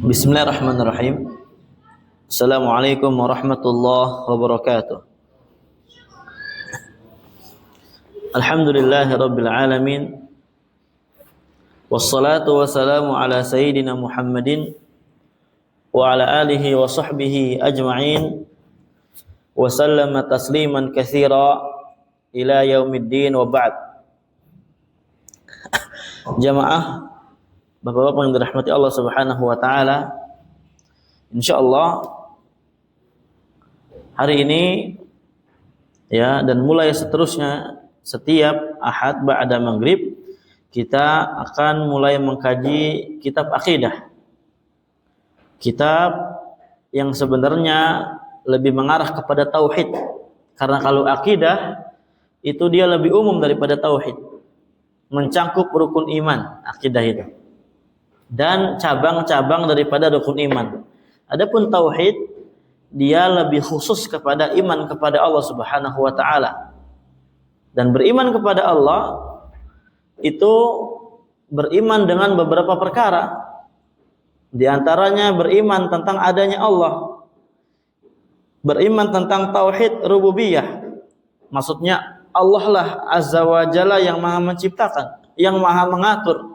Bismillahirrahmanirrahim. Assalamualaikum warahmatullahi wabarakatuh. Alhamdulillahirabbil alamin. Wassalatu wassalamu ala sayyidina Muhammadin wa ala alihi wa sahbihi ajma'in. Wa sallama tasliman katsira ila yaumiddin wa ba'd. Jamaah Bapak-bapak yang dirahmati Allah Subhanahu wa taala, insyaallah hari ini ya dan mulai seterusnya setiap Ahad ba'da maghrib kita akan mulai mengkaji kitab akidah. Kitab yang sebenarnya lebih mengarah kepada tauhid. Karena kalau akidah itu dia lebih umum daripada tauhid. Mencangkup rukun iman, akidah itu. Dan cabang-cabang daripada rukun iman. Adapun tauhid dia lebih khusus kepada iman kepada Allah Subhanahu wa taala. Dan beriman kepada Allah itu beriman dengan beberapa perkara. Di antaranya beriman tentang adanya Allah. Beriman tentang tauhid rububiyah. Maksudnya Allah lah Azza wa Jalla yang Maha menciptakan, yang Maha mengatur,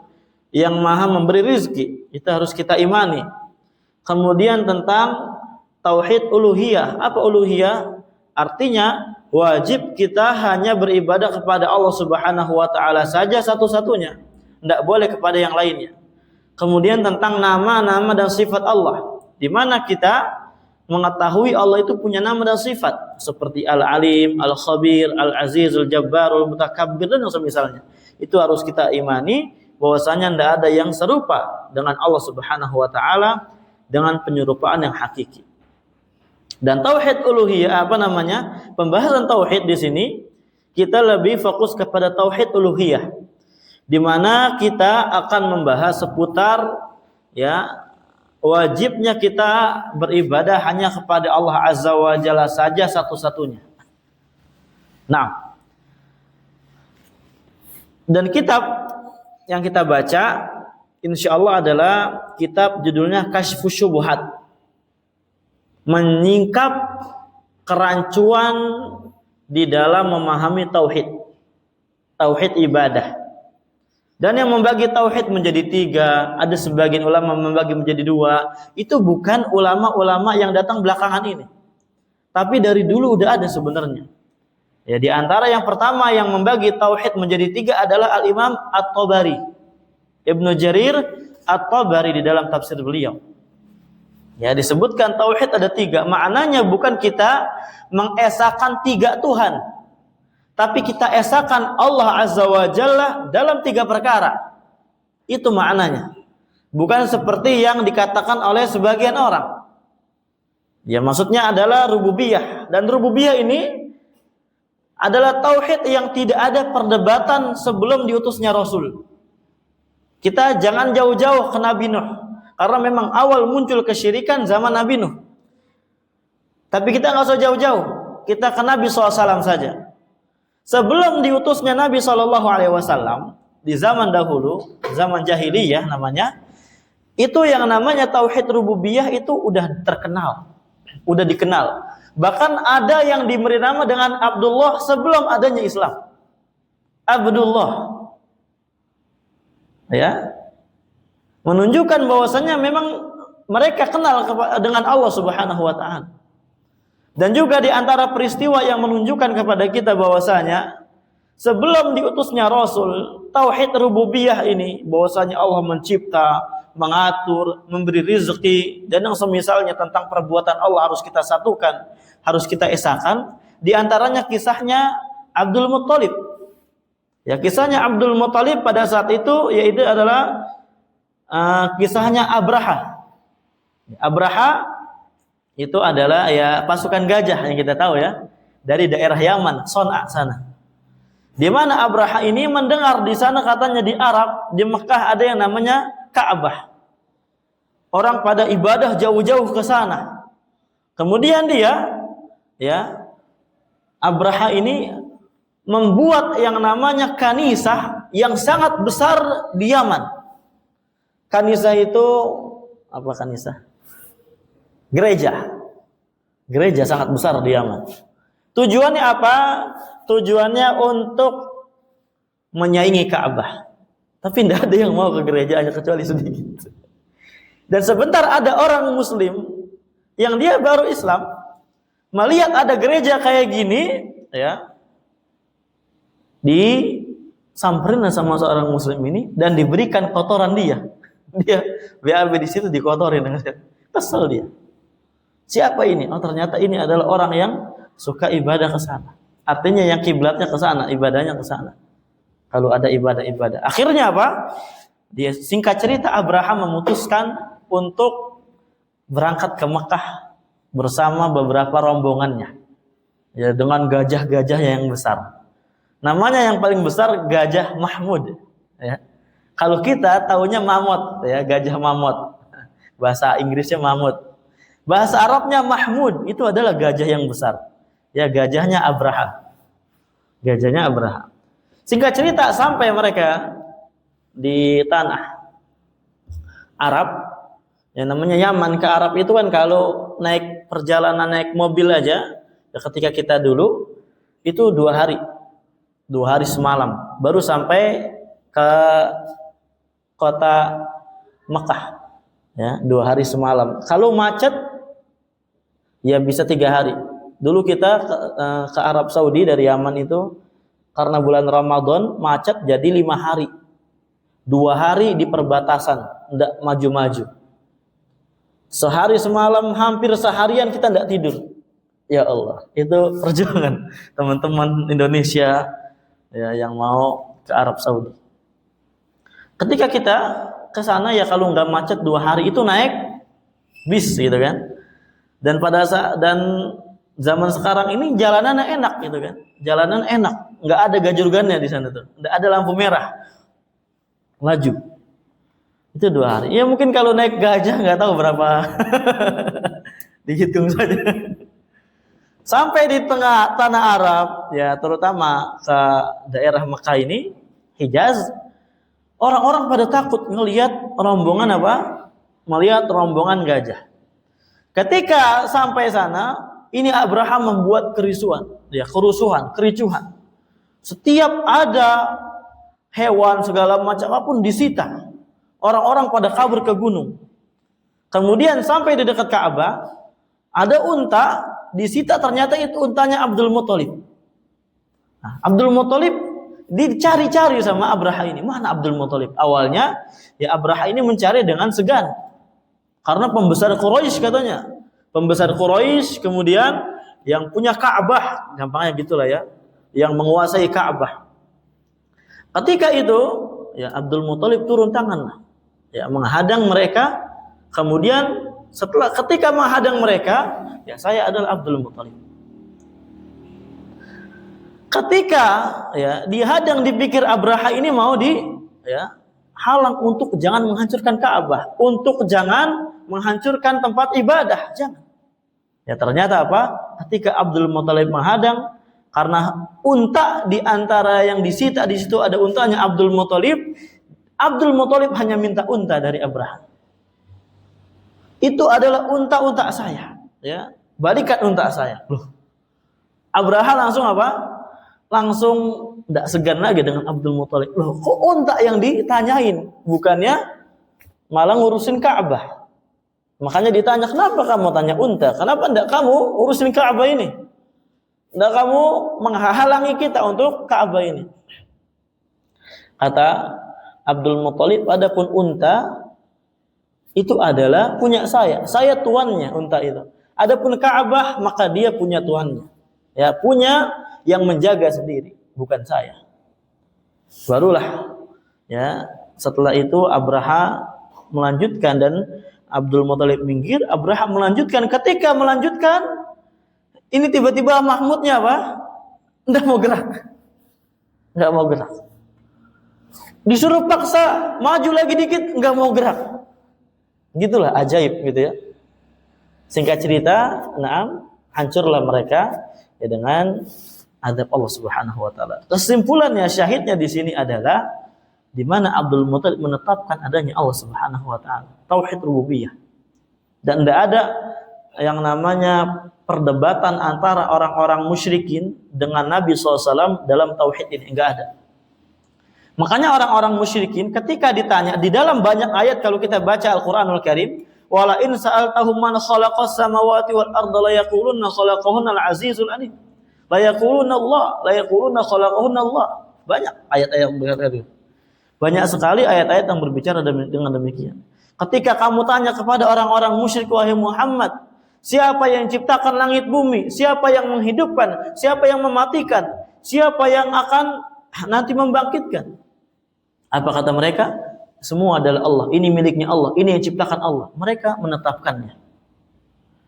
yang Maha memberi rizki, itu harus kita imani. Kemudian tentang tauhid uluhiyah. Apa uluhiyah? Artinya wajib kita hanya beribadah kepada Allah Subhanahu wa taala saja satu-satunya, tidak boleh kepada yang lainnya. Kemudian tentang nama-nama dan sifat Allah, di mana kita mengetahui Allah itu punya nama dan sifat seperti Al-Alim, Al-Khabir, Al-Aziz, Al-Jabbar, Al-Mutakabbir dan yang semisalnya. Itu harus kita imani bahwasanya tidak ada yang serupa dengan Allah Subhanahu wa taala dengan penyerupaan yang hakiki. Dan tauhid uluhiyah pembahasan tauhid di sini kita lebih fokus kepada tauhid uluhiyah, di mana kita akan membahas seputar ya wajibnya kita beribadah hanya kepada Allah Azza wa Jalla saja satu-satunya. Nah, dan kitab yang kita baca insyaallah adalah kitab judulnya Kasyfus Syubhat, menyingkap kerancuan di dalam memahami tauhid, tauhid ibadah. Dan yang membagi tauhid menjadi 3, ada sebagian ulama membagi menjadi 2. Itu bukan ulama-ulama yang datang belakangan ini, tapi dari dulu udah ada sebenarnya. Ya, di antara yang pertama yang membagi tauhid menjadi 3 adalah Al-Imam At-Tabari, Ibnu Jarir At-Tabari di dalam tafsir beliau. Ya, disebutkan tauhid ada 3. Maknanya bukan kita mengesahkan 3 Tuhan, tapi kita esakan Allah Azza wa Jalla dalam 3 perkara. Itu maknanya. Bukan seperti yang dikatakan oleh sebagian orang. Ya, maksudnya adalah rububiyah. Dan rububiyah ini adalah tauhid yang tidak ada perdebatan sebelum diutusnya Rasul. Kita jangan jauh-jauh ke Nabi Nuh, karena memang awal muncul kesyirikan zaman Nabi Nuh. Tapi kita nggak usah jauh-jauh, kita ke Nabi SAW saja. Sebelum diutusnya Nabi SAW di zaman dahulu, zaman jahiliyah namanya, itu yang namanya tauhid rububiyah itu udah terkenal, udah dikenal. Bahkan ada yang diberi nama dengan Abdullah sebelum adanya Islam. Abdullah. Ya. Menunjukkan bahwasanya memang mereka kenal dengan Allah Subhanahu wa taala. Dan juga di antara peristiwa yang menunjukkan kepada kita bahwasanya sebelum diutusnya Rasul, tauhid rububiyah ini bahwasanya Allah mencipta, mengatur, memberi rezeki dan yang semisalnya tentang perbuatan Allah harus kita satukan, harus kita esakan. Di antaranya kisahnya Abdul Muttalib. Ya, kisahnya Abdul Muttalib pada saat itu yaitu adalah kisahnya Abraha. Abraha itu adalah ya pasukan gajah yang kita tahu ya, dari daerah Yaman, Son'a sana. Di mana Abraha ini mendengar di sana katanya di Arab, di Mekah ada yang namanya Ka'bah. Orang pada ibadah jauh-jauh ke sana. Kemudian dia ya Abraha ini membuat yang namanya kanisah yang sangat besar di Yaman. Kanisah itu Apa Kanisa? Gereja. Gereja sangat besar di Yaman. Tujuannya apa? Tujuannya untuk menyaingi Ka'bah. Tapi tidak ada yang mau ke gereja hanya kecuali sedikit. Dan sebentar ada orang Muslim yang dia baru Islam, melihat ada gereja kayak gini, ya, disamperin sama seorang Muslim ini dan diberikan kotoran dia. Dia BAB di situ dikotorin dengan kesel dia. Siapa ini? Oh, ternyata ini adalah orang yang suka ibadah ke sana. Artinya yang kiblatnya ke sana, ibadahnya ke sana. Kalau ada ibadah-ibadah. Akhirnya apa? Dia, singkat cerita, Abraham memutuskan untuk berangkat ke Mekah bersama beberapa rombongannya. Ya, dengan gajah-gajah yang besar. Namanya yang paling besar Gajah Mahmud, ya. Kalau kita taunya mamut, ya, gajah mamut. Bahasa Inggrisnya mamut. Bahasa Arabnya Mahmud, itu adalah gajah yang besar. Ya, gajahnya Abraham. Gajahnya Abraham. Singkat cerita, sampai mereka di tanah Arab, yang namanya Yaman. Ke Arab itu kan kalau naik perjalanan naik mobil aja, ya ketika kita dulu itu 2 hari. 2 hari semalam baru sampai ke kota Mekah. Ya, 2 hari semalam. Kalau macet ya bisa 3 hari. Dulu kita ke Arab Saudi dari Yaman itu karena bulan Ramadan macet jadi 5 hari. 2 hari di perbatasan, enggak maju-maju. Sehari semalam hampir seharian kita enggak tidur. Ya Allah, itu perjuangan teman-teman Indonesia ya yang mau ke Arab Saudi. Ketika kita ke sana ya kalau enggak macet 2 hari itu naik bis gitu kan. Dan pada saat zaman sekarang ini jalanan enak gitu kan. Jalanan enak, enggak ada gajurgannya di sana tuh. Enggak ada lampu merah. Laju. Itu 2 hari. Ya mungkin kalau naik gajah enggak tahu berapa. Dihitung saja. Sampai di tengah tanah Arab, ya terutama ke daerah Mekah ini, Hijaz, orang-orang pada takut melihat rombongan apa? Melihat rombongan gajah. Ketika sampai sana, ini Abraham membuat kerusuhan, kericuhan. Setiap ada hewan segala macam apapun disita. Orang-orang pada kabur ke gunung. Kemudian sampai di dekat Ka'bah, ada unta disita, ternyata itu untanya Abdul Muthalib. Nah, Abdul Muthalib dicari-cari sama Abraha ini. Mana Abdul Muthalib? Awalnya ya Abraha ini mencari dengan segan. Karena pembesar Quraisy katanya. Pembesar Quraisy kemudian yang punya Ka'bah, gampangnya gitulah ya, yang menguasai Ka'bah. Ketika itu ya Abdul Muthalib turun tangan, ya menghadang mereka. Kemudian ketika menghadang mereka, ya saya adalah Abdul Muthalib. Ketika ya dihadang, dipikir Abraha ini mau halang untuk jangan menghancurkan Ka'bah, untuk jangan menghancurkan tempat ibadah, jangan. Ya ternyata apa? Ketika Abdul Muthalib menghadang, karena unta di antara yang disita di situ ada untanya Abdul Muthalib. Abdul Muthalib hanya minta unta dari Abraha. Itu adalah unta-unta saya, ya. Balikan unta saya. Loh. Abraha langsung apa? Langsung tidak segan lagi dengan Abdul Muthalib. Loh, kok unta yang ditanyain? Bukannya malah ngurusin Ka'bah. Makanya ditanya, kenapa kamu tanya unta? Kenapa tidak kamu urusin Ka'bah ini? Tidak kamu menghalangi kita untuk Ka'bah ini? Kata Abdul Muthalib, adapun unta itu adalah punya saya. Saya tuannya unta itu. Adapun Ka'bah maka dia punya tuannya. Ya, punya yang menjaga sendiri, bukan saya. Barulah ya, setelah itu Abraha melanjutkan dan Abdul Muthalib minggir, Abraha melanjutkan. Ketika melanjutkan, ini tiba-tiba Mahmudnya apa? Enggak mau gerak. Enggak mau gerak. Disuruh paksa maju lagi dikit, enggak mau gerak. Gitulah ajaib gitu ya. Singkat cerita, hancurlah mereka ya dengan azab Allah Subhanahu wa taala. Kesimpulannya, syahidnya di sini adalah di mana Abdul Muthalib menetapkan adanya Allah Subhanahu wa taala, tauhid rububiyah. Dan tidak ada yang namanya perdebatan antara orang-orang musyrikin dengan Nabi SAW dalam tauhid ini, enggak ada. Makanya orang-orang musyrikin ketika ditanya di dalam banyak ayat, kalau kita baca Al-Qur'anul Karim, wala in sa'altahum man khalaqas samawati wal arda la yaquluna khalaqahunna al-azizul alim. La yaquluna Allah, la yaquluna khalaqahunna Allah. Banyak ayat-ayat begitu. Banyak sekali ayat-ayat yang berbicara dengan demikian. Ketika kamu tanya kepada orang-orang musyrik, wahai Muhammad, siapa yang ciptakan langit bumi? Siapa yang menghidupkan? Siapa yang mematikan? Siapa yang akan nanti membangkitkan? Apa kata mereka? Semua adalah Allah. Ini miliknya Allah. Ini yang ciptakan Allah. Mereka menetapkannya.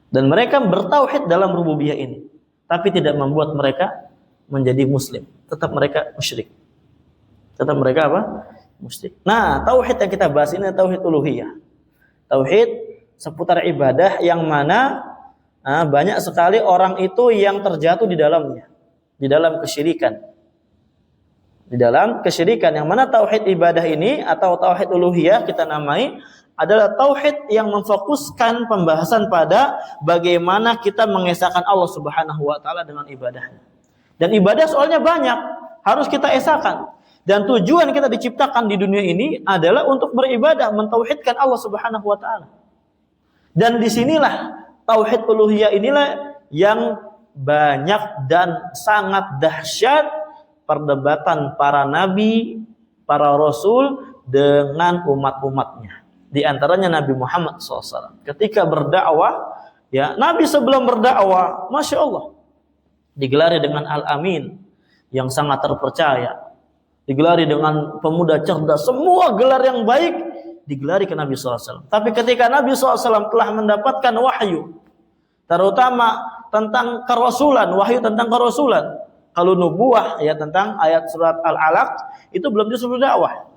Dan mereka bertauhid dalam rububiyah ini. Tapi tidak membuat mereka menjadi muslim. Tetap mereka musyrik. Tetap mereka apa? Musyrik. Nah, tauhid yang kita bahas ini tauhid uluhiyah. Tauhid seputar ibadah yang mana banyak sekali orang itu yang terjatuh di dalamnya. Di dalam kesyirikan. Di dalam kesyirikan, yang mana tauhid ibadah ini atau tauhid uluhiyah kita namai adalah tauhid yang memfokuskan pembahasan pada bagaimana kita mengesahkan Allah Subhanahu wa taala dengan ibadahnya. Dan ibadah soalnya banyak, harus kita esahkan. Dan tujuan kita diciptakan di dunia ini adalah untuk beribadah, mentauhidkan Allah Subhanahu wa taala. Dan disinilah tauhid uluhiyah inilah yang banyak dan sangat dahsyat perdebatan para nabi, para rasul dengan umat-umatnya. Di antaranya Nabi Muhammad SAW. Ketika berdakwah, ya Nabi sebelum berdakwah, Masya Allah, digelari dengan Al-Amin, yang sangat terpercaya. Digelari dengan pemuda cerdas. Semua gelar yang baik digelari ke Nabi SAW. Tapi ketika Nabi SAW telah mendapatkan wahyu, terutama tentang kerasulan, wahyu tentang kerasulan. Kalau nubuah ya tentang ayat surat Al-Alaq itu belum disebut dakwah.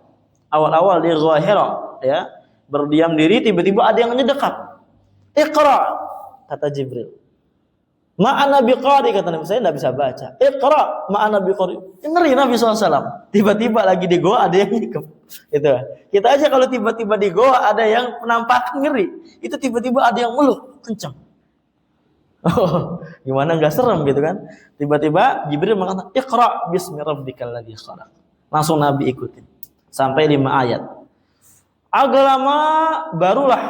Awal-awal di Gua Hira ya, berdiam diri, tiba-tiba ada yang mendekat. Iqra, kata Jibril. Ma'ana biqari, kata Nabi, saya tidak bisa baca. Iqra, ma'ana biqari. Ngeri Nabi SAW. Tiba-tiba lagi di goa ada yang ngikep. Gitu. Kita aja kalau tiba-tiba di goa ada yang penampakan ngeri, itu tiba-tiba ada yang meluk kencang. Oh, gimana nggak serem gitu kan? Tiba-tiba Jibril mengatakan, Iqra bismi rabbikal ladzi khalaq. Langsung Nabi ikutin sampai 5 ayat. Agak lama barulah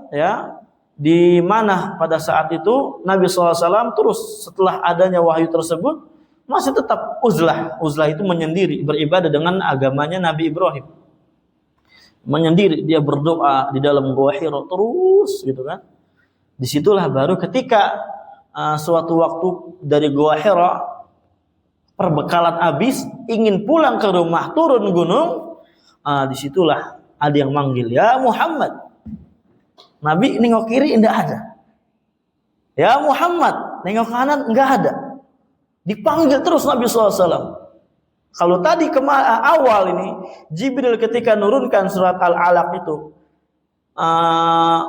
ya, di mana pada saat itu Nabi SAW terus setelah adanya wahyu tersebut masih tetap uzlah. Uzlah itu menyendiri, beribadah dengan agamanya Nabi Ibrahim. Menyendiri, dia berdoa di dalam Gua Hira terus gitu kan. Disitulah baru ketika suatu waktu dari Gua Hira perbekalan habis, ingin pulang ke rumah, turun gunung, disitulah ada yang manggil, ya Muhammad. Nabi nengok kiri tidak ada, ya Muhammad, nengok kanan enggak ada. Dipanggil terus Nabi SAW. Kalau tadi awal ini Jibril ketika nurunkan surat Al-Alaq itu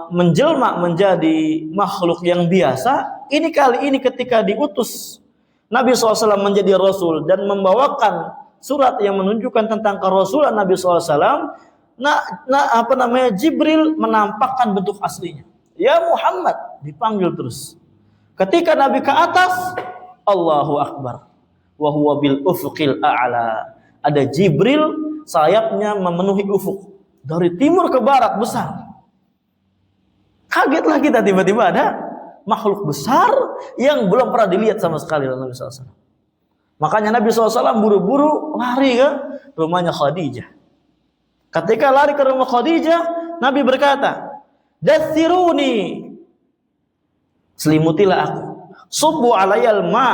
menjelma menjadi makhluk yang biasa, ini kali ini ketika diutus Nabi SAW menjadi Rasul dan membawakan surat yang menunjukkan tentang kerasulan Nabi SAW, Jibril menampakkan bentuk aslinya. Ya Muhammad, dipanggil terus. Ketika Nabi ke atas, Allahu Akbar, wa huwa bil ufuqil a'la. Ada Jibril, sayapnya memenuhi ufuk dari timur ke barat besar. Kagetlah kita, tiba-tiba ada makhluk besar yang belum pernah dilihat sama sekali oleh Nabi SAW. Makanya Nabi SAW buru-buru lari ke rumahnya Khadijah. Ketika lari ke rumah Khadijah, Nabi berkata, "Dathiruni, selimutilah aku. Subbu alayal ma,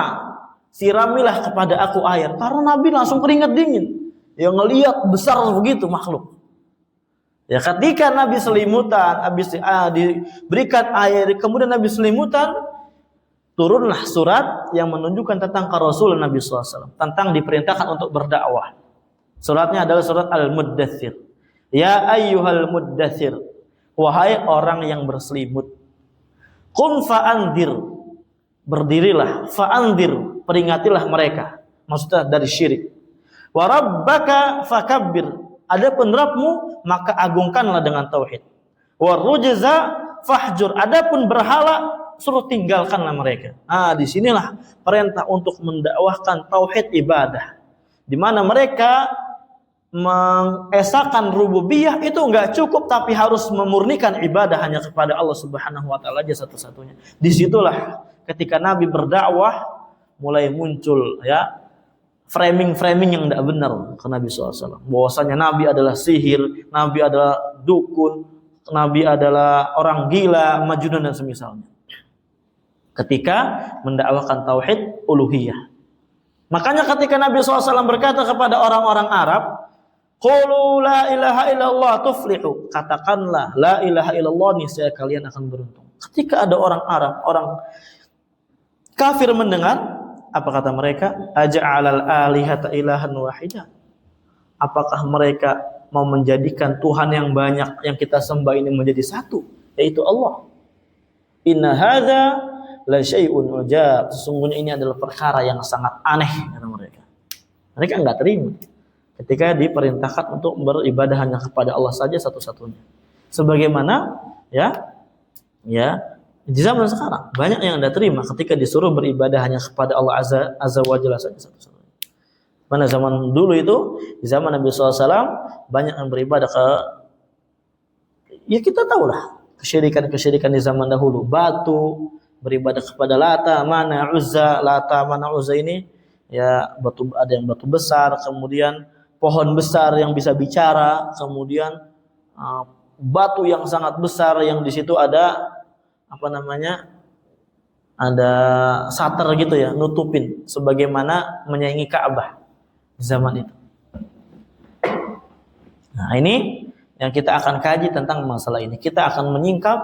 siramilah kepada aku air." Karena Nabi langsung keringat dingin. Yang ngelihat besar begitu makhluk. Ya, ketika Nabi selimutan, habis diberikan air, kemudian Nabi selimutan, turunlah surat yang menunjukkan tentang kerasulan Nabi SAW, tentang diperintahkan untuk berdakwah. Suratnya adalah surat Al-Muddathir. Ya ayyuhal muddathir, wahai orang yang berselimut. Qum fa'andir, berdirilah, fa'andir, peringatilah mereka. Maksudnya dari syirik. Wa rabbaka fakabbir, Adapun Rabbmu maka agungkanlah dengan tauhid. Warujza fahjur. Adapun berhala suruh tinggalkanlah mereka. Disinilah perintah untuk mendakwahkan tauhid ibadah. Di mana mereka mengesahkan rububiyah itu enggak cukup, tapi harus memurnikan ibadah hanya kepada Allah Subhanahu wa taala aja satu-satunya. Disitulah ketika Nabi berdakwah mulai muncul framing-framing yang tidak benar ke Nabi SAW. Bahwasanya Nabi adalah sihir, Nabi adalah dukun, Nabi adalah orang gila, majnun dan semisalnya. Ketika mendakwahkan tauhid uluhiyah. Makanya ketika Nabi SAW berkata kepada orang-orang Arab, qulu la ilaha illallah tuflihu. Katakanlah la ilaha illallah, niscaya kalian akan beruntung. Ketika ada orang Arab, orang kafir mendengar, apa kata mereka? Aja'alal alihata ilahan wahidah. Apakah mereka mau menjadikan Tuhan yang banyak yang kita sembah ini menjadi satu, yaitu Allah? Inna hadza la syai'un ujab. Sesungguhnya ini adalah perkara yang sangat aneh, kata mereka. Mereka enggak terima ketika diperintahkan untuk beribadah hanya kepada Allah saja satu-satunya. Sebagaimana di zaman sekarang banyak yang tidak terima ketika disuruh beribadah hanya kepada Allah azza wa jalla saja satu-satunya. Pada zaman dulu itu, di zaman Nabi SAW banyak yang beribadah kita tahulah kesyirikan di zaman dahulu. Batu, beribadah kepada Lata, Mana, Uzza ini batu, ada yang batu besar, kemudian pohon besar yang bisa bicara, kemudian batu yang sangat besar yang di situ ada ada sater gitu nutupin, sebagaimana menyaingi Ka'bah di zaman itu. Nah, ini yang kita akan kaji tentang masalah ini. Kita akan menyingkap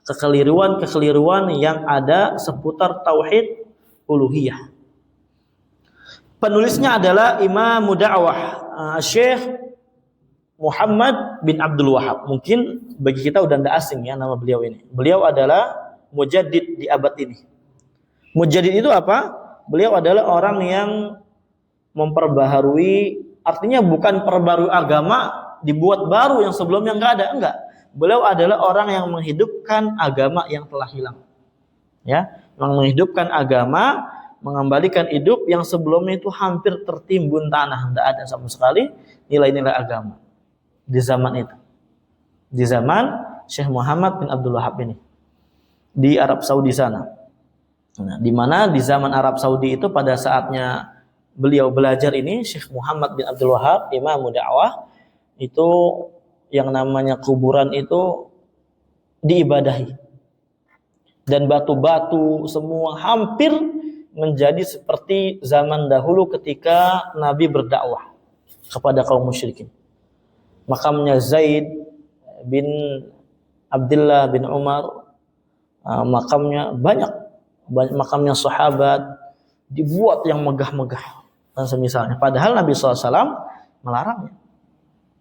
kekeliruan yang ada seputar tauhid uluhiyah. Penulisnya adalah Imam Da'wah Syekh Muhammad bin Abdul Wahab. Mungkin bagi kita udah tidak asing nama beliau ini. Beliau adalah mujaddid di abad ini. Mujaddid itu apa? Beliau adalah orang yang memperbaharui, artinya bukan perbarui agama dibuat baru yang sebelumnya enggak. Beliau adalah orang yang menghidupkan agama yang telah hilang. Menghidupkan agama, mengembalikan hidup yang sebelumnya itu hampir tertimbun tanah, tidak ada sama sekali nilai-nilai agama di zaman itu. Di zaman Syekh Muhammad bin Abdul Wahab ini di Arab Saudi sana. Nah, di mana di zaman Arab Saudi itu pada saatnya beliau belajar ini, Syekh Muhammad bin Abdul Wahab, Imam Da'wah, itu yang namanya kuburan itu diibadahi. Dan batu-batu semua hampir menjadi seperti zaman dahulu ketika Nabi berdakwah kepada kaum musyrikin. Makamnya Zaid bin Abdullah bin Umar, makamnya banyak makamnya sahabat dibuat yang megah-megah dan semisalnya. Padahal Nabi SAW melarangnya.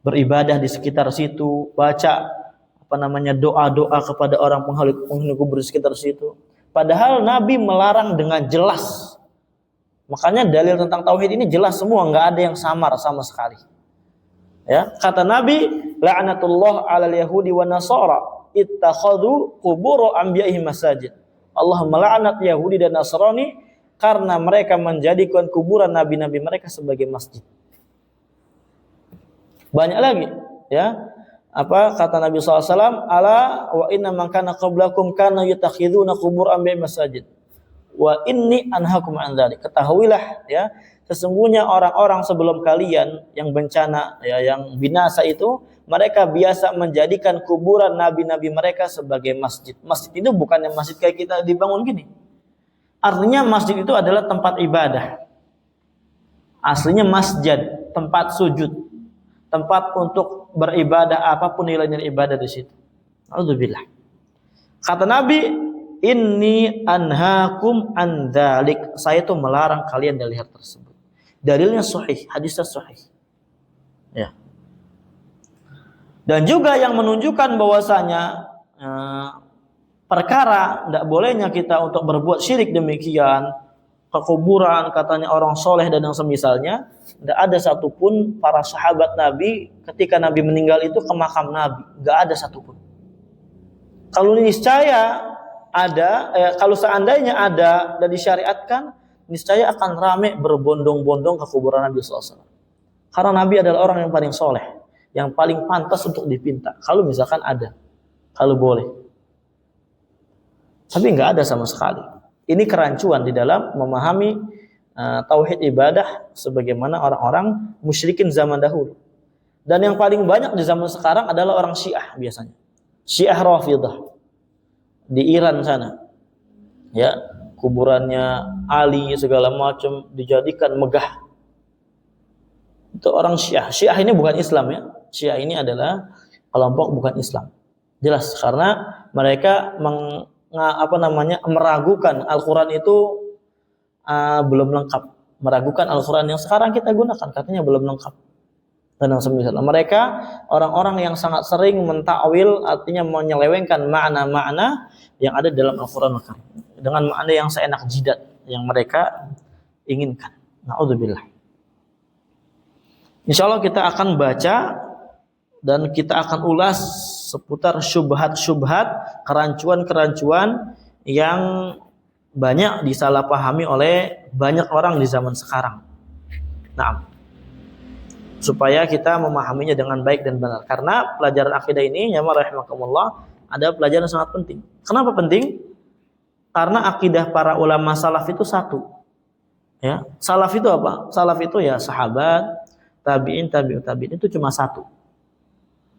Beribadah di sekitar situ, baca doa-doa kepada orang penghuni kubur di sekitar situ. Padahal Nabi melarang dengan jelas. Makanya dalil tentang tauhid ini jelas semua, nggak ada yang samar sama sekali. Kata Nabi, la'natullah 'alal yahudi wan nasara ittakhadhu qubur anbiya'ihim masajid. Allah melaknat Yahudi dan Nasrani karena mereka menjadikan kuburan nabi-nabi mereka sebagai masjid. Banyak lagi, apa kata Nabi SAW, ala wa inna man kana qablakum kana yatakhiduna qubur anbiya masajid wa inni anhakum an dzalik. Ketahuilah sesungguhnya orang-orang sebelum kalian yang bencana yang binasa itu, mereka biasa menjadikan kuburan nabi-nabi mereka sebagai masjid. Masjid itu bukannya masjid kayak kita dibangun gini. Artinya masjid itu adalah tempat ibadah. Aslinya masjid, tempat sujud, tempat untuk beribadah, apapun nilai-nilai ibadah di situ. Alhamdulillah. Kata Nabi, inni anhaakum an dzalik. Saya itu melarang kalian dari hal tersebut. Dalilnya sahih, hadisnya sahih. Dan juga yang menunjukkan bahwasanya perkara tidak bolehnya kita untuk berbuat syirik demikian, ke kuburan, katanya orang soleh dan yang semisalnya. Tidak ada satupun para sahabat Nabi ketika Nabi meninggal itu ke makam Nabi, nggak ada satupun. Kalau niscaya ada, kalau seandainya ada dan disyariatkan, niscaya akan ramai berbondong-bondong ke kuburan Nabi SAW. Karena Nabi adalah orang yang paling soleh, yang paling pantas untuk dipinta. Kalau misalkan ada, kalau boleh. Tapi nggak ada sama sekali. Ini kerancuan di dalam memahami tauhid ibadah sebagaimana orang-orang musyrikin zaman dahulu. Dan yang paling banyak di zaman sekarang adalah orang Syiah biasanya. Syiah Rafidhah di Iran sana. Ya, kuburannya Ali segala macam dijadikan megah. Itu orang Syiah. Syiah ini bukan Islam ya. Syiah ini adalah kelompok bukan Islam. Jelas karena mereka meragukan Al-Quran itu belum lengkap. Meragukan Al-Quran yang sekarang kita gunakan katanya belum lengkap. Dan yang semisal. Mereka orang-orang yang sangat sering mentakwil, artinya menyelewengkan makna-makna yang ada dalam Al-Quran dengan makna yang seenak jidat yang mereka inginkan. Na'udzubillah. Insyaallah kita akan baca dan kita akan ulas seputar syubhat-syubhat, kerancuan-kerancuan yang banyak disalahpahami oleh banyak orang di zaman sekarang. Nah, supaya kita memahaminya dengan baik dan benar. Karena pelajaran akidah ini, ya rahimakumullah, ada pelajaran sangat penting. Kenapa penting? Karena akidah para ulama salaf itu satu. Ya, salaf itu apa? Salaf itu ya sahabat, tabi'in, tabi'ut tabi'in, itu cuma satu.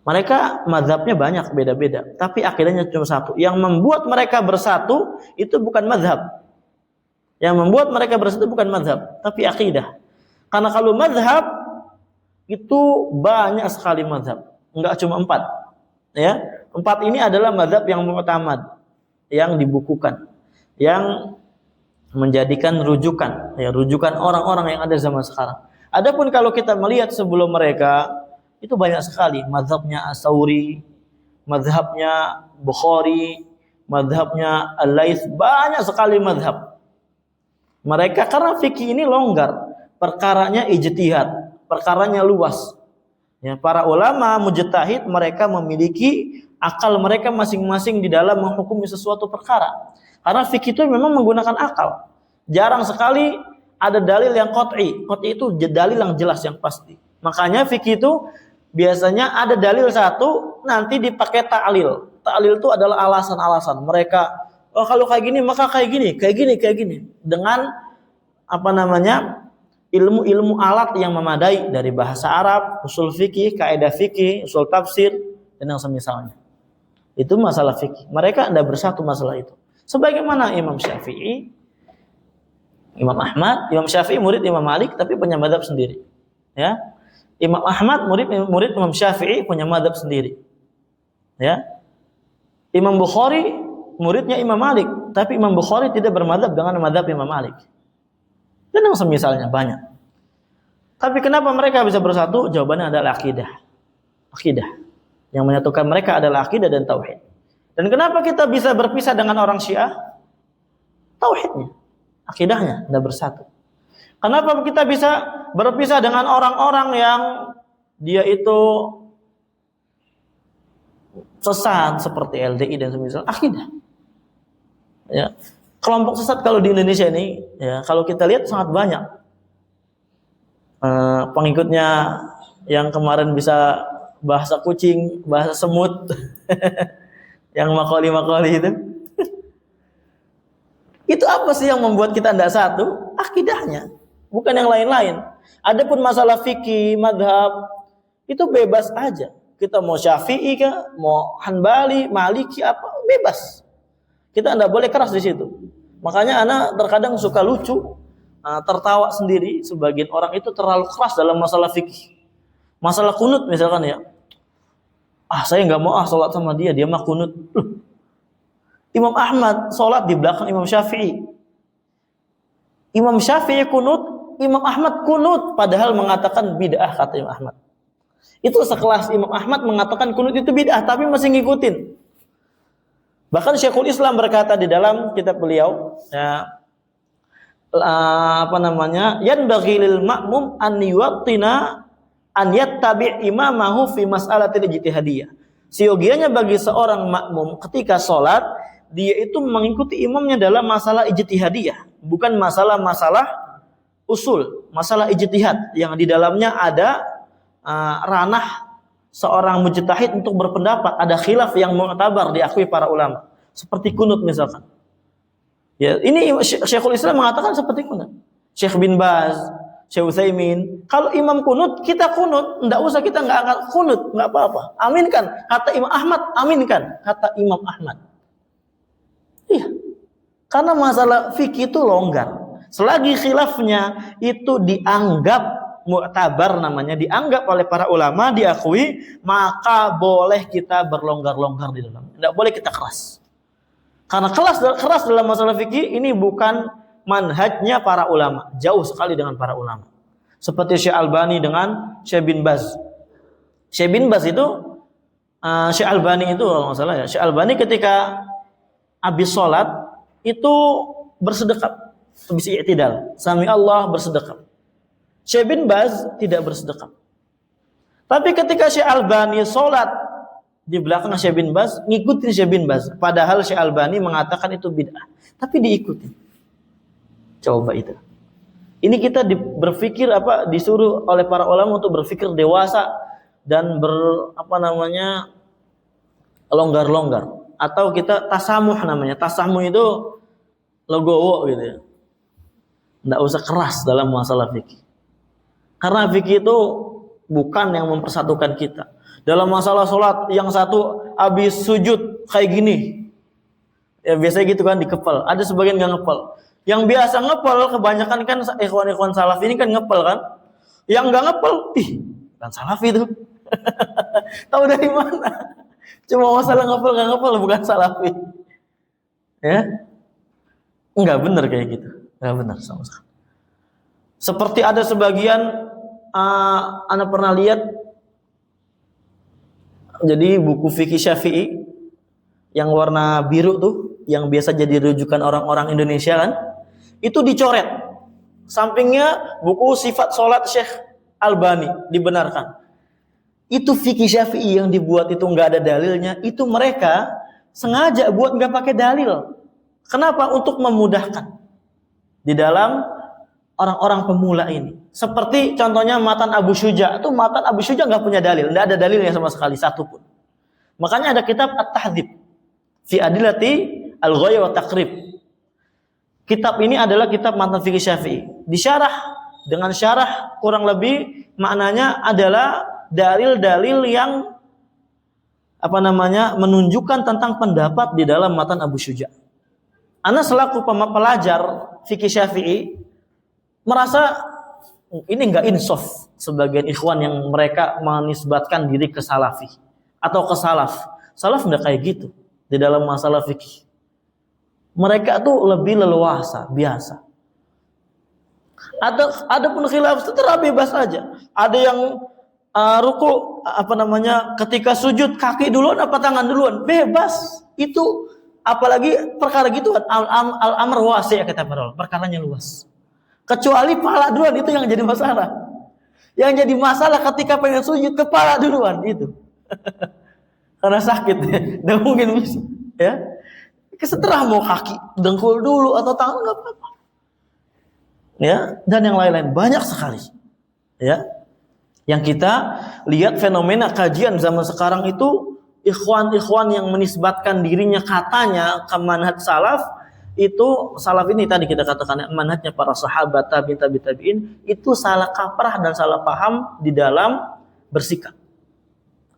Mereka mazhabnya banyak, beda-beda, tapi akidahnya cuma satu. Yang membuat mereka bersatu itu bukan mazhab. Yang membuat mereka bersatu bukan mazhab, tapi akidah. Karena kalau mazhab itu banyak sekali mazhab, enggak cuma 4. Ya, 4 ini adalah mazhab yang mu'tamad, yang dibukukan, yang menjadikan rujukan, ya, rujukan orang-orang yang ada zaman sekarang. Adapun kalau kita melihat sebelum mereka, itu banyak sekali mazhabnya As-Sauri, mazhabnya Bukhari, mazhabnya Al-Laits, banyak sekali mazhab. Mereka karena fikih ini longgar, perkaranya ijtihad, perkaranya luas. Ya, para ulama mujtahid mereka memiliki akal mereka masing-masing di dalam menghukumi sesuatu perkara. Karena fikih itu memang menggunakan akal. Jarang sekali ada dalil yang qat'i. Qat'i itu dalil yang jelas yang pasti. Makanya fikih itu biasanya ada dalil satu, nanti dipakai ta'lil. Ta'lil itu adalah alasan-alasan. Mereka, oh kalau kayak gini maka kayak gini, kayak gini, kayak gini. Dengan ilmu-ilmu alat yang memadai dari bahasa Arab, usul fikih, kaidah fikih, usul tafsir dan yang semisalnya. Itu masalah fikih. Mereka tidak bersatu masalah itu. Sebagaimana Imam Syafi'i, Imam Ahmad, Imam Syafi'i murid Imam Malik tapi punya mazhab sendiri. Ya. Imam Ahmad murid Imam Syafi'i punya mazhab sendiri. Ya. Imam Bukhari muridnya Imam Malik, tapi Imam Bukhari tidak bermadzhab dengan mazhab Imam Malik. Dan yang semisalnya banyak. Tapi kenapa mereka bisa bersatu? Jawabannya adalah akidah. Akidah. Yang menyatukan mereka adalah akidah dan tauhid. Dan kenapa kita bisa berpisah dengan orang Syiah? Tauhidnya, akidahnya tidak bersatu. Kenapa kita bisa berpisah dengan orang-orang yang dia itu sesat seperti LDI dan semisal? Akidah. Ya. Kelompok sesat kalau di Indonesia ini, ya, kalau kita lihat sangat banyak. Pengikutnya yang kemarin bisa bahasa kucing, bahasa semut, yang makoli-makoli itu. Itu apa sih yang membuat kita tidak satu? Akidahnya, bukan yang lain-lain. Adapun masalah fikih, madhab, itu bebas aja. Kita mau Syafi'i kah, mau Hanbali, Maliki, apa, bebas. Kita tidak boleh keras di situ. Makanya anak terkadang suka lucu, tertawa sendiri. Sebagian orang itu terlalu keras dalam masalah fikih. Masalah kunut misalkan ya. Saya nggak mau sholat sama dia mah kunut. Imam Ahmad sholat di belakang Imam Syafi'i. Imam Syafi'i kunut, Imam Ahmad kunut, padahal mengatakan bid'ah kata Imam Ahmad. Itu sekelas Imam Ahmad mengatakan kunut itu bid'ah, tapi masih ngikutin. Bahkan Syekhul Islam berkata di dalam kitab beliau, ya, yanbaghi lil ma'mum an yuwattina an yattabi' imamahu fi mas'alatil ijtihadiyah. Seyogianya bagi seorang makmum ketika sholat, dia itu mengikuti imamnya dalam masalah ijtihadiyah, bukan masalah-masalah usul, masalah ijtihad yang di dalamnya ada ranah seorang mujtahid untuk berpendapat, ada khilaf yang mu'tabar diakui para ulama, seperti kunut misalkan. Ya, ini Syekhul Islam mengatakan seperti kunut. Syekh bin Baz, Syekh Utsaimin, kalau imam kunut, kita kunut, enggak usah kita enggak angkat kunut, enggak apa-apa. Aminkan, kata Imam Ahmad, aminkan, kata Imam Ahmad. Iya. Karena masalah fikih itu longgar. Selagi khilafnya itu dianggap mu'tabar, namanya dianggap oleh para ulama, diakui, maka boleh kita berlonggar-longgar di dalam. Tidak boleh kita keras. Karena keras dalam masalah fikih ini bukan manhajnya para ulama, jauh sekali dengan para ulama. Seperti Syekh Albani dengan Syekh bin Baz. Syekh bin Baz itu Syekh Albani itu kalau nggak salah ya, Syekh Albani ketika habis sholat itu bersedekap, habis i'tidal, sami Allah bersedekap. Syekh bin Baz tidak bersedekap. Tapi ketika Syekh Albani sholat di belakang Syekh bin Baz, ngikutin Syekh bin Baz. Padahal Syekh Albani mengatakan itu bid'ah, tapi diikuti. Coba itu. Ini kita berpikir disuruh oleh para ulama untuk berpikir dewasa dan longgar-longgar. Atau kita tasamuh namanya. Tasamuh itu legowo gitu ya. Nggak usah keras dalam masalah fikih. Karena fikih itu bukan yang mempersatukan kita. Dalam masalah sholat, yang satu habis sujud kayak gini. Ya biasanya gitu kan, dikepel. Ada sebagian nggak ngepel. Yang biasa ngepel, kebanyakan kan ikhwan-ikhwan salaf ini kan ngepel kan. Yang nggak ngepel, kan salafi itu. Tahu dari mana? Cuma masalah ngepel nggak ngepel, bukan salafi. Ya, nggak benar kayak gitu. Nggak benar sama sekali. Seperti ada sebagian Anda pernah lihat, jadi buku fikih Syafi'i yang warna biru tuh, yang biasa jadi rujukan orang-orang Indonesia kan, itu dicoret. Sampingnya buku sifat sholat Syekh Albani dibenarkan. Itu fikih Syafi'i yang dibuat itu nggak ada dalilnya. Itu mereka sengaja buat nggak pakai dalil. Kenapa? Untuk memudahkan di dalam orang-orang pemula ini. Seperti contohnya Matan Abu Syuja. Itu Matan Abu Syuja nggak punya dalil, nggak ada dalilnya sama sekali satupun. Makanya ada kitab At-Tahdhib fi Adillati Al-Ghaya wa Taqrib. Kitab ini adalah kitab Matan Fikih Syafi'i. Disyarah dengan syarah kurang lebih maknanya adalah dalil-dalil yang menunjukkan tentang pendapat di dalam Matan Abu Syuja. Ana selaku pelajar fikih Syafi'i merasa ini enggak insaf sebagian ikhwan yang mereka menisbatkan diri ke salafi atau ke salaf. Salaf enggak kayak gitu di dalam masalah fikih. Mereka tuh lebih leluasa, biasa. Ada pun khilaf secara bebas aja. Ada yang ruku ketika sujud kaki duluan apa tangan duluan, bebas. Itu apalagi perkara gitu kan al-amr wasi' kata para ulama, perkaranya luas. Kecuali pala duluan, itu yang jadi masalah. Yang jadi masalah ketika pengen sujud kepala duluan itu. Karena sakit ya. Nggak mungkin bisa ya. Setelah mau kaki, dengkul dulu atau tangan nggak apa-apa. Ya, dan yang lain-lain banyak sekali. Ya. Yang kita lihat fenomena kajian zaman sekarang itu ikhwan-ikhwan yang menisbatkan dirinya katanya ke manhaj salaf, itu salaf ini tadi kita katakan manhajnya para sahabat, tabi'in, itu salah kaprah dan salah paham di dalam bersikap.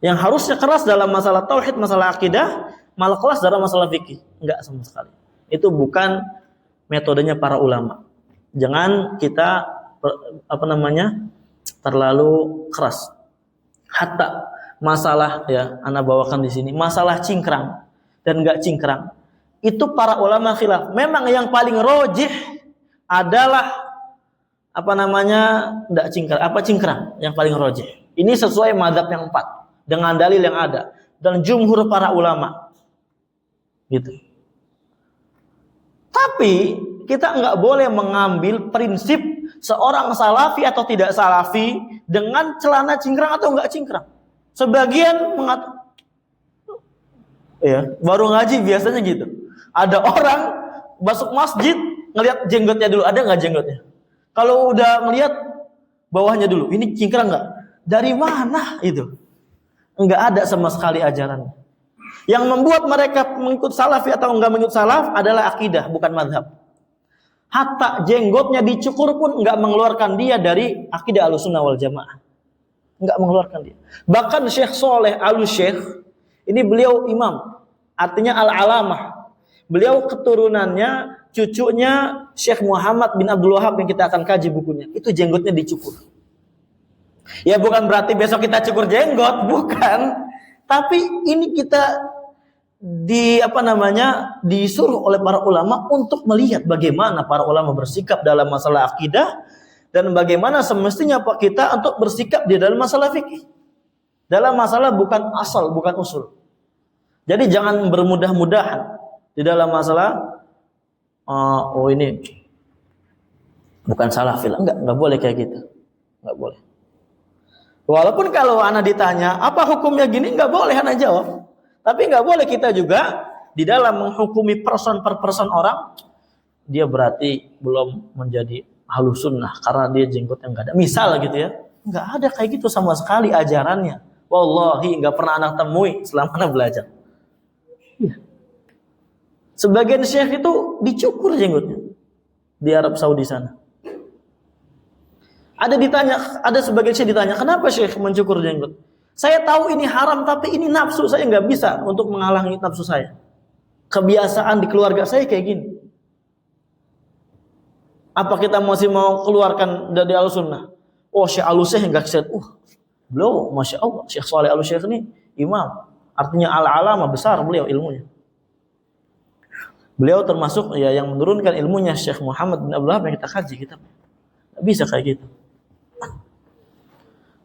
Yang harusnya keras dalam masalah tauhid, masalah akidah, malah keras dalam masalah fikih. Enggak sama sekali. Itu bukan metodenya para ulama. Jangan kita terlalu keras. Hatta masalah ya, ana bawakan di sini, masalah cingkrang dan enggak cingkrang. Itu para ulama khilaf. Memang yang paling rojih adalah enggak cingkrang, cingkrang yang paling rojih. Ini sesuai mazhab yang 4 dengan dalil yang ada dan jumhur para ulama. Gitu. Tapi kita nggak boleh mengambil prinsip seorang salafi atau tidak salafi dengan celana cingkrang atau nggak cingkrang. Sebagian mengatakan, ya, baru ngaji biasanya gitu. Ada orang masuk masjid ngelihat jenggotnya dulu, ada nggak jenggotnya? Kalau udah ngelihat bawahnya dulu, ini cingkrang nggak? Dari mana itu? Nggak ada sama sekali ajarannya. Yang membuat mereka mengikut salafi atau nggak mengikut salaf adalah akidah, bukan madhab. Hatta jenggotnya dicukur pun nggak mengeluarkan dia dari akidah Ahlussunnah wal Jamaah. Nggak mengeluarkan dia. Bahkan Syekh Saleh Al-Syekh, ini beliau imam, artinya al-alamah. Beliau keturunannya, cucunya Syekh Muhammad bin Abdul Wahab yang kita akan kaji bukunya. Itu jenggotnya dicukur. Ya bukan berarti besok kita cukur jenggot, bukan. Tapi ini kita disuruh oleh para ulama untuk melihat bagaimana para ulama bersikap dalam masalah akidah dan bagaimana semestinya kita untuk bersikap di dalam masalah fikih. Dalam masalah bukan asal, bukan usul. Jadi jangan bermudah-mudahan di dalam masalah ini bukan salafil. Enggak boleh kayak gitu. Enggak boleh. Walaupun kalau anak ditanya, apa hukumnya gini, nggak boleh anak jawab. Tapi nggak boleh kita juga di dalam menghukumi person per person orang, dia berarti belum menjadi ahlus sunnah karena dia jenggotnya nggak ada. Misal gitu ya, nggak ada kayak gitu sama sekali ajarannya. Wallahi nggak pernah anak temui selama anak belajar. Ya. Sebagian syekh itu dicukur jenggotnya di Arab Saudi sana. Ada sebagian syekh ditanya, kenapa syekh mencukur jenggot? Saya tahu ini haram, tapi ini nafsu, saya nggak bisa untuk menghalangi nafsu saya. Kebiasaan di keluarga saya kayak gini. Apa kita masih mau keluarkan dari Ahlussunnah? Oh, Syekh Al-Syekh nggak bisa. Beliau, masya Allah, Syekh Saleh Al-Syekh ini imam. Artinya al-alama besar beliau ilmunya. Beliau termasuk ya yang menurunkan ilmunya Syekh Muhammad bin Abdul Wahab yang kita kaji kita. Nggak bisa kayak gitu.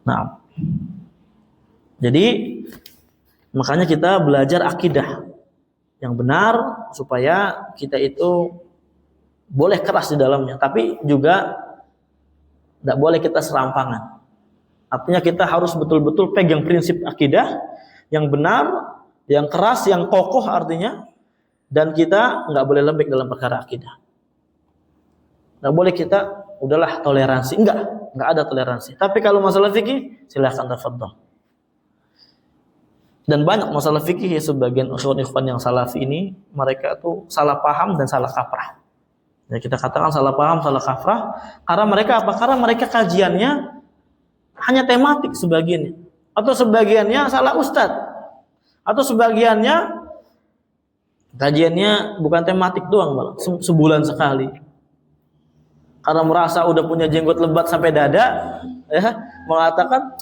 Nah, jadi makanya kita belajar akidah yang benar supaya kita itu boleh keras di dalamnya, tapi juga tidak boleh kita serampangan. Artinya kita harus betul-betul pegang prinsip akidah yang benar, yang keras, yang kokoh artinya, dan kita nggak boleh lembek dalam perkara akidah. Nggak boleh kita udahlah toleransi, enggak ada toleransi. Tapi kalau masalah fikih silahkan tafadhol. Dan banyak masalah fikih ya, sebagian ikhwan yang salafi ini mereka tuh salah paham dan salah kaprah. Ya, kita katakan salah paham, salah kaprah karena mereka apa? Karena mereka kajiannya hanya tematik sebagiannya, atau sebagiannya salah ustadz, atau sebagiannya kajiannya bukan tematik doang, malah sebulan sekali. Karena merasa udah punya jenggot lebat sampai dada, ya, mengatakan,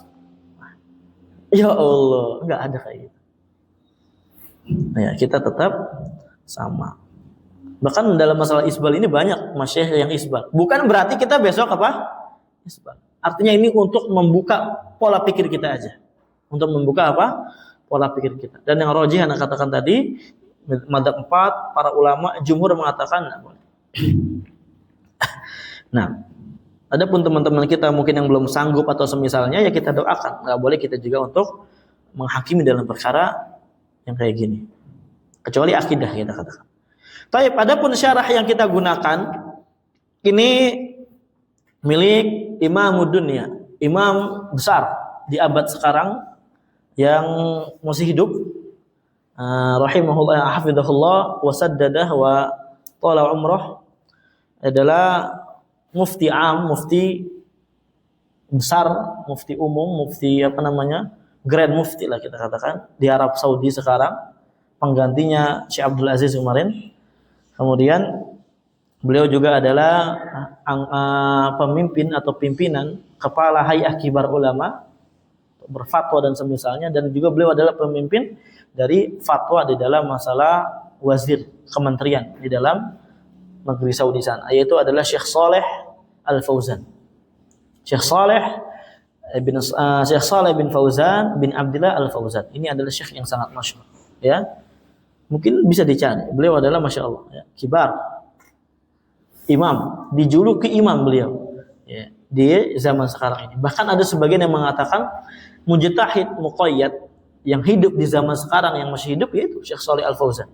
ya Allah, nggak ada kayak gitu. Nah, ya, kita tetap sama. Bahkan dalam masalah isbal ini banyak masyayikh yang isbal. Bukan berarti kita besok apa? Isbal. Artinya ini untuk membuka pola pikir kita aja. Untuk membuka apa? Pola pikir kita. Dan yang rajih anak katakan tadi, madzhab 4 para ulama jumhur mengatakan enggak boleh. Nah, adapun teman-teman kita mungkin yang belum sanggup atau semisalnya, ya kita doakan. Nggak boleh kita juga untuk menghakimi dalam perkara yang kayak gini. Kecuali akidah kita katakan. Baik, adapun syarah yang kita gunakan ini milik Imam Dunya, imam besar di abad sekarang yang masih hidup, rahimahullah, hafizahullah, wa saddadah wa tala umrah, adalah mufti am, mufti besar, mufti umum, mufti grand mufti lah kita katakan di Arab Saudi sekarang, penggantinya Syekh Abdul Aziz kemarin. Kemudian beliau juga adalah pemimpin atau pimpinan kepala hay'ah kibar ulama, berfatwa dan semisalnya, dan juga beliau adalah pemimpin dari fatwa di dalam masalah wazir kementerian di dalam negeri Saudi sana, yaitu adalah Syekh Saleh Al-Fauzan. Syekh Saleh bin Fauzan bin Abdullah Al-Fauzan. Ini adalah syekh yang sangat masyhur, ya. Mungkin bisa dicari. Beliau adalah masya Allah, ya, kibar. imam, dijuluki imam beliau ya, di zaman sekarang ini. Bahkan ada sebagian yang mengatakan mujtahid muqayyad yang hidup di zaman sekarang yang masih hidup yaitu Syekh Shalih Al Fauzan.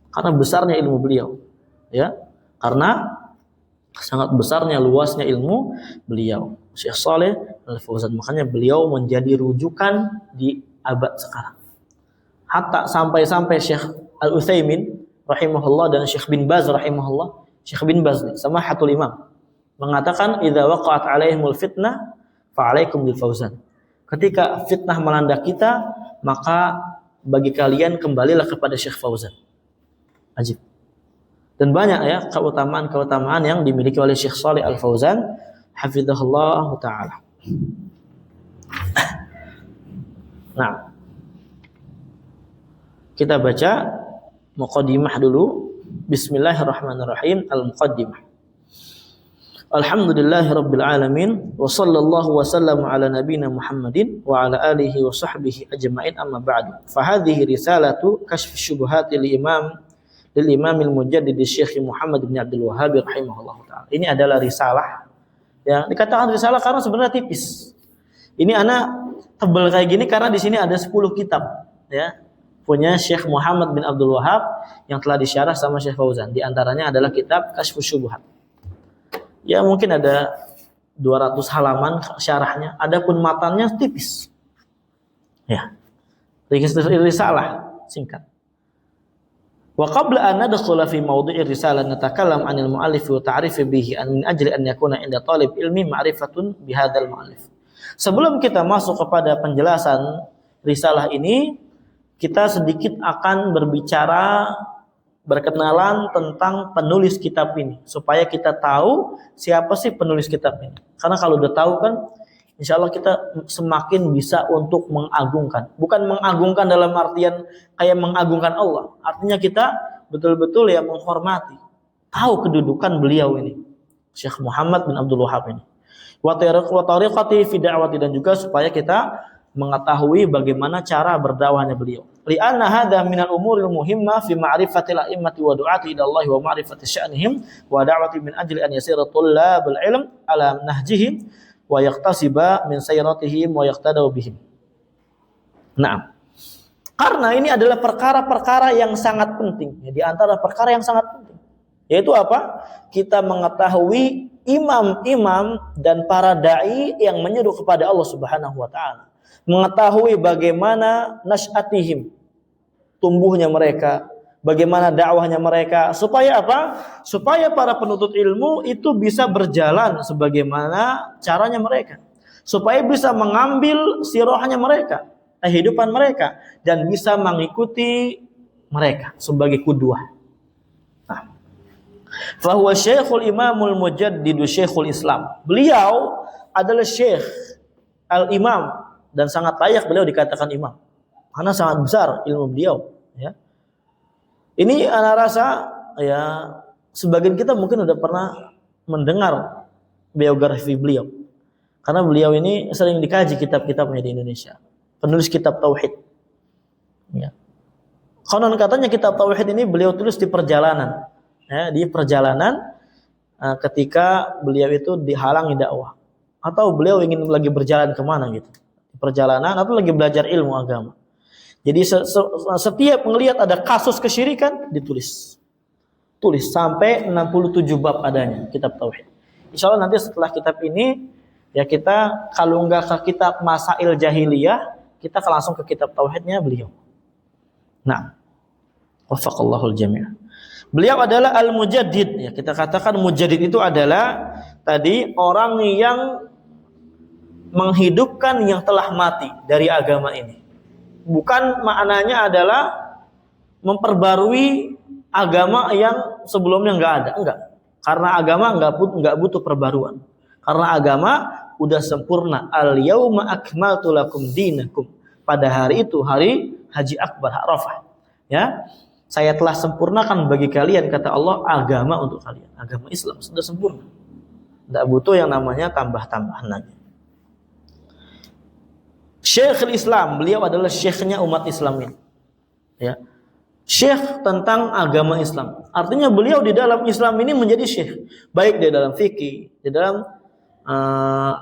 Karena besarnya ilmu beliau. Ya, karena sangat besarnya luasnya ilmu beliau Syekh Shalih Al Fauzan. Makanya beliau menjadi rujukan di abad sekarang. Hatta sampai-sampai Syekh Al Utsaimin rahimahullah dan Syekh bin Baz rahimahullah, Syekh bin Baz sama Hatul Imam mengatakan idza waqa'at 'alaihimul fitnah fa 'alaikum bil Fauzan. Ketika fitnah melanda kita, maka bagi kalian kembalilah kepada Syekh Fauzan. Ajib. Dan banyak ya keutamaan-keutamaan yang dimiliki oleh Syekh Shalih Al Fauzan hafizahullah taala. Nah, kita baca muqaddimah dulu. Bismillahirrahmanirrahim. Al-muqaddimah. Alhamdulillahirabbil alamin wa sallallahu wa sallam ala nabiyyina Muhammadin wa ala alihi wa sahbihi ajma'in amma ba'du. Fa hadhihi risalatu kashf syubhati lil imam al-mujaddid Syekh Muhammad bin Abdul Wahhab rahimahullahu taala. Ini adalah risalah. Ya, dikatakan risalah karena sebenarnya tipis. Ini anak tebal kayak gini karena di sini ada 10 kitab ya. Punya Syekh Muhammad bin Abdul Wahhab yang telah disyarah sama Syekh Fauzan. Di antaranya adalah kitab Kashfus Syubhat. Ya mungkin ada 200 halaman syarahnya, adapun matannya tipis. Ya. Risalah singkat. Wa qabla an nadkhula fi mawdu'i risalah natakallam 'anil mu'allif wa ta'rif bihi an min ajli an yakuna 'inda talib ilmi ma'rifatun bihadzal mu'allif. Sebelum kita masuk kepada penjelasan risalah ini, kita sedikit akan berkenalan tentang penulis kitab ini supaya kita tahu siapa sih penulis kitab ini. Karena kalau udah tahu kan insya Allah kita semakin bisa untuk mengagungkan. Bukan mengagungkan dalam artian kayak mengagungkan Allah. Artinya kita betul-betul ya menghormati. Tahu kedudukan beliau ini. Syekh Muhammad bin Abdul Wahhab ini. Wa tariqati fi da'wati, dan juga supaya kita mengetahui bagaimana cara berdakwahnya beliau. Li'anna hadha minal umuril muhimma fi ma'rifatil a'immati wa du'ati ila Allah wa ma'rifati sya'nihim wa da'wati min ajli an yasira tullabul ilm ala nahjihim wa yaqtasiba min sayratihim wa yaqtadau bihim. Nah, karena ini adalah perkara-perkara yang sangat penting. Ya, di antara perkara yang sangat penting, yaitu apa? Kita mengetahui imam-imam dan para dai yang menyeru kepada Allah Subhanahu wa taala. Mengetahui bagaimana nasyatihim, tumbuhnya mereka, bagaimana dakwahnya mereka, supaya apa? Supaya para penuntut ilmu itu bisa berjalan sebagaimana caranya mereka, supaya bisa mengambil sirahnya mereka, kehidupan mereka, dan bisa mengikuti mereka sebagai qudwah. Nah, fahuwa syekhul imamul mujaddidu syekhul Islam. Beliau adalah syekh al-imam, dan sangat layak beliau dikatakan imam karena sangat besar ilmu beliau ya. Ini ana rasa ya sebagian kita mungkin udah pernah mendengar biografi beliau karena beliau ini sering dikaji kitab-kitabnya di Indonesia, penulis kitab tauhid ya. Konon katanya kitab tauhid ini beliau tulis di perjalanan ya, di perjalanan ketika beliau itu dihalangi dakwah atau beliau ingin lagi berjalan kemana gitu, perjalanan atau lagi belajar ilmu agama. Jadi setiap melihat ada kasus kesyirikan ditulis. Tulis sampai 67 bab adanya kitab tauhid. Insyaallah nanti setelah kitab ini ya kita kalau enggak ke kitab Masail Jahiliyah, kita langsung ke kitab tauhidnya beliau. Nah, wafaqallahul jami'. Beliau adalah al-mujaddid ya, kita katakan mujaddid itu adalah tadi orang yang menghidupkan yang telah mati dari agama ini. Bukan maknanya adalah memperbarui agama yang sebelumnya enggak ada, enggak. Karena agama enggak butuh perbaruan. Karena agama udah sempurna. Al-yauma akmaltu lakum dinakum. Pada hari itu hari Haji Akbar Arafah. Ya. Saya telah sempurnakan bagi kalian kata Allah agama untuk kalian. Agama Islam sudah sempurna. Enggak butuh yang namanya tambah-tambahan lagi. Syekhul Islam, beliau adalah syekhnya umat Islam ini. Ya. syekh tentang agama Islam. Artinya beliau di dalam Islam ini menjadi syekh, baik di dalam fikih, di dalam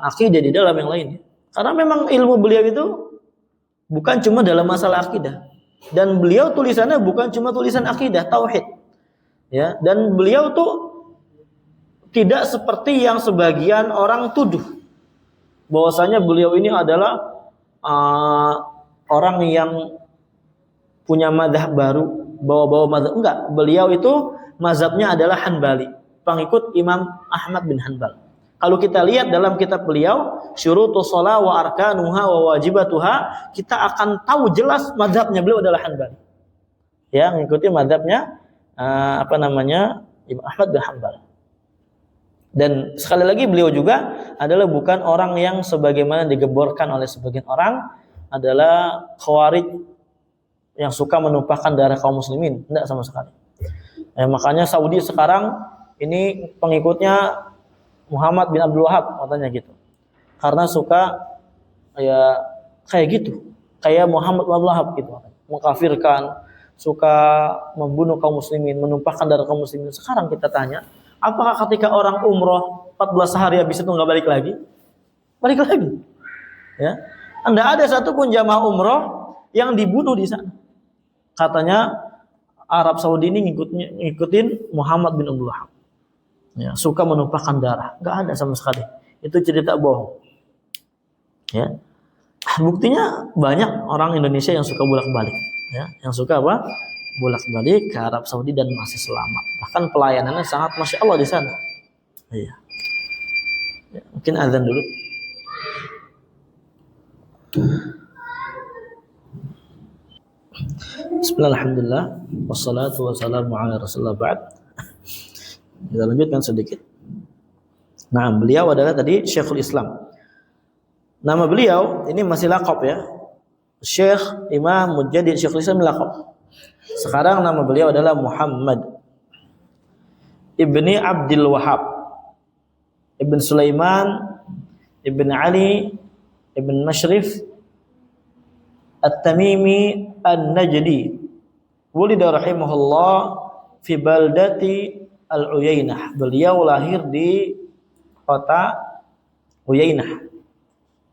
akidah, di dalam yang lainnya. Karena memang ilmu beliau itu bukan cuma dalam masalah akidah, dan beliau tulisannya bukan cuma tulisan akidah, tauhid, ya. Dan beliau tuh tidak seperti yang sebagian orang tuduh, bahwasanya beliau ini adalah orang yang punya mazhab baru, bawa-bawa mazhab. Enggak, beliau itu mazhabnya adalah Hanbali, pengikut Imam Ahmad bin Hanbal. Kalau kita lihat dalam kitab beliau, Syurutus Shalah wa Arkanuha wa Wajibatuha, kita akan tahu jelas mazhabnya beliau adalah Hanbali. Ya, mengikuti mazhabnya Imam Ahmad bin Hanbal. Dan sekali lagi beliau juga adalah bukan orang yang sebagaimana digemborkan oleh sebagian orang adalah khawarij yang suka menumpahkan darah kaum muslimin. Tidak sama sekali. Makanya Saudi sekarang ini pengikutnya Muhammad bin Abdul Wahab katanya gitu. Karena suka ya kayak gitu. Kayak Muhammad bin Abdul Wahab gitu. Mengkafirkan, suka membunuh kaum muslimin, menumpahkan darah kaum muslimin. Sekarang kita tanya, apakah ketika orang umroh 14 hari habis itu nggak balik lagi? Balik lagi. Ya. Anda ada satupun jamaah umroh yang dibunuh di sana. Katanya Arab Saudi ini ngikutin Muhammad bin Abdul Wahab. Ya, suka menumpahkan darah. Nggak ada sama sekali. Itu cerita bohong. Ya. Buktinya banyak orang Indonesia yang suka bolak-balik. Ya, yang suka apa? Bolak-balik ke Arab Saudi dan masih selamat. Bahkan pelayanannya sangat masya Allah di sana. Iya. Ya, mungkin azan dulu. Bismillahirrahmanirrahim. Wassalatu wassalamu ala Rasulillah ba'd. Kita lanjutkan sedikit. Nah, beliau adalah tadi Syekhul Islam. Nama beliau ini masih laqab ya. Syekh Imam Mujaddid Syekhul Islam laqab. Sekarang nama beliau adalah Muhammad Ibni Abdul Wahab Ibn Sulaiman Ibn Ali Ibn Mashrif At-Tamimi An-Najdi. Wulida rahimahullah fi baldati Al-Uyainah. Beliau lahir di kota Uyainah.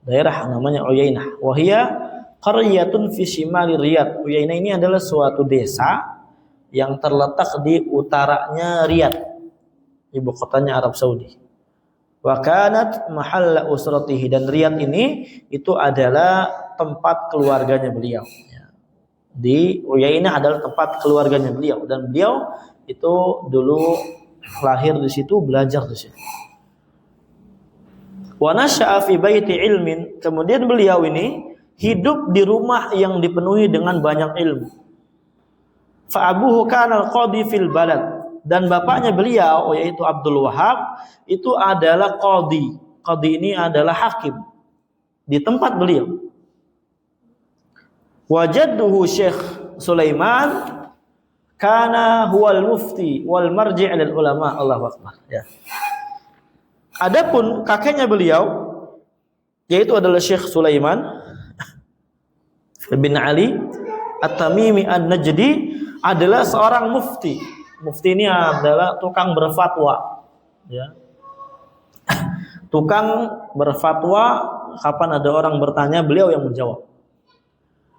Daerah namanya Uyainah. Wahia qaryatun fi shimali Riyadh. Uyainah ini adalah suatu desa yang terletak di utaranya Riyadh, ibu kotanya Arab Saudi. Wa kanat mahalla usratihi, dan Riyadh ini itu adalah tempat keluarganya beliau. Di Uyainah adalah tempat keluarganya beliau, dan beliau itu dulu lahir di situ, belajar di situ. Wa nasha'a fi baiti ilmin, kemudian beliau ini hidup di rumah yang dipenuhi dengan banyak ilmu. Fa abuhu kana al-qadi fil balad, dan bapaknya beliau yaitu Abdul Wahab itu adalah qadi. Qadi ini adalah hakim di tempat beliau. Wajadduhu Syekh Sulaiman kana huwal mufti wal marji' lil ulama. Allahu akbar. Ya. Adapun kakeknya beliau yaitu adalah Syekh Sulaiman bin Ali At-Tamimi An-Najdi adalah seorang mufti. Mufti ini adalah tukang berfatwa. Ya. Tukang berfatwa, kapan ada orang bertanya beliau yang menjawab.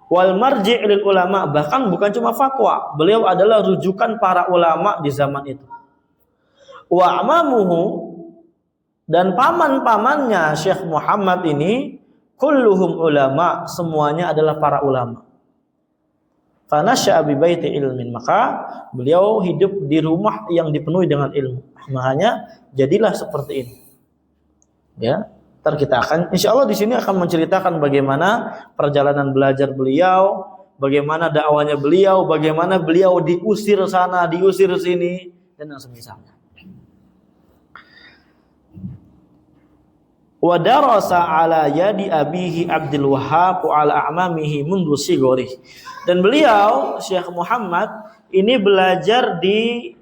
Wal marji' lil ulama, bahkan bukan cuma fatwa, beliau adalah rujukan para ulama di zaman itu. Wa amamuhu, dan paman-pamannya Syekh Muhammad ini kulluhum ulama, semuanya adalah para ulama. Fanasya'a bi baiti ilmin, maka beliau hidup di rumah yang dipenuhi dengan ilmu. Makanya jadilah seperti ini. Ya. Ntar kita akan, insya Allah di sini akan menceritakan bagaimana perjalanan belajar beliau, bagaimana dakwahnya beliau, bagaimana beliau diusir sana, diusir sini, dan yang semisalnya. Wa darasa ala yadi abihi Abdul Wahab wa ala a'mamihi mundu sigori. Dan beliau Syekh Muhammad ini belajar di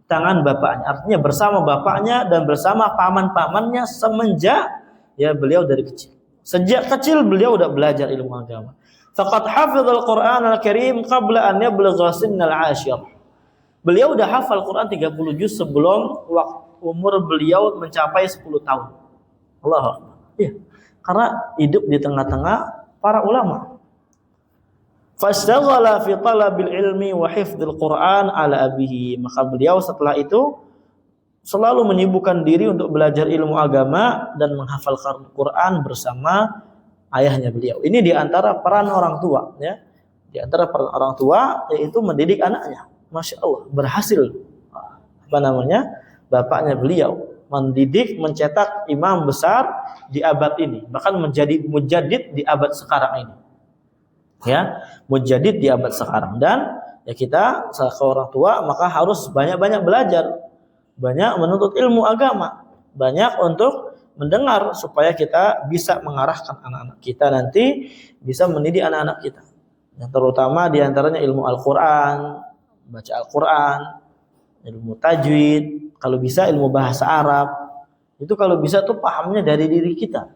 tangan bapaknya, artinya bersama bapaknya dan bersama paman-pamannya semenjak ya beliau dari kecil. Sejak kecil beliau udah belajar ilmu agama. Faqad hafizal Qur'an al-Karim qabla an yablugha sinnal 'ashir. Beliau udah hafal Quran 30 juz sebelum umur beliau mencapai 10 tahun. Allahu Akbar. Iya. Karena hidup di tengah-tengah para ulama. Fastaghala fi talabil ilmi wa hifdzil Qur'an ala abihi. Maka beliau setelah itu selalu menyibukkan diri untuk belajar ilmu agama dan menghafalkan Quran bersama ayahnya beliau. Ini di antara peran orang tua, ya. Di antara peran orang tua yaitu mendidik anaknya. Masya Allah, berhasil. Bapaknya beliau mendidik, mencetak imam besar di abad ini, bahkan menjadi mujaddid di abad sekarang ini. Ya, mujaddid di abad sekarang. Dan ya kita sebagai orang tua maka harus banyak-banyak belajar, banyak menuntut ilmu agama, banyak untuk mendengar supaya kita bisa mengarahkan anak-anak kita nanti bisa mendidik anak-anak kita. Yang terutama di antaranya ilmu Al-Qur'an, baca Al-Quran, ilmu tajwid, kalau bisa ilmu bahasa Arab. Itu kalau bisa tuh pahamnya dari diri kita,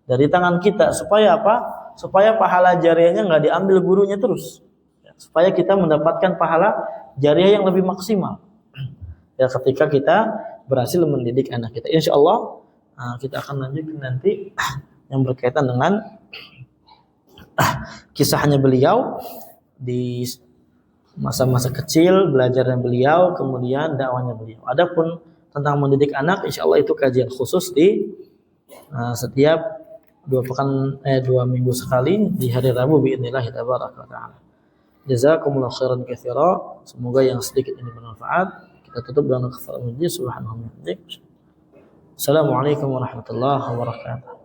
dari tangan kita, supaya apa? Supaya pahala jariahnya nggak diambil gurunya terus, supaya kita mendapatkan pahala jariah yang lebih maksimal. Ya, ketika kita berhasil mendidik anak kita, insya Allah kita akan lanjutkan nanti yang berkaitan dengan kisahnya beliau di masa-masa kecil, belajarnya beliau, kemudian dakwahnya beliau. Adapun tentang mendidik anak, insya Allah itu kajian khusus di setiap 2 minggu sekali di hari Rabu biidznillah tabaraka wa taala. Jazakumullah khairan katsira. Semoga yang sedikit ini bermanfaat. Kita tutup dengan kafarah majlis. Subhanallah. Assalamualaikum warahmatullahi wabarakatuh.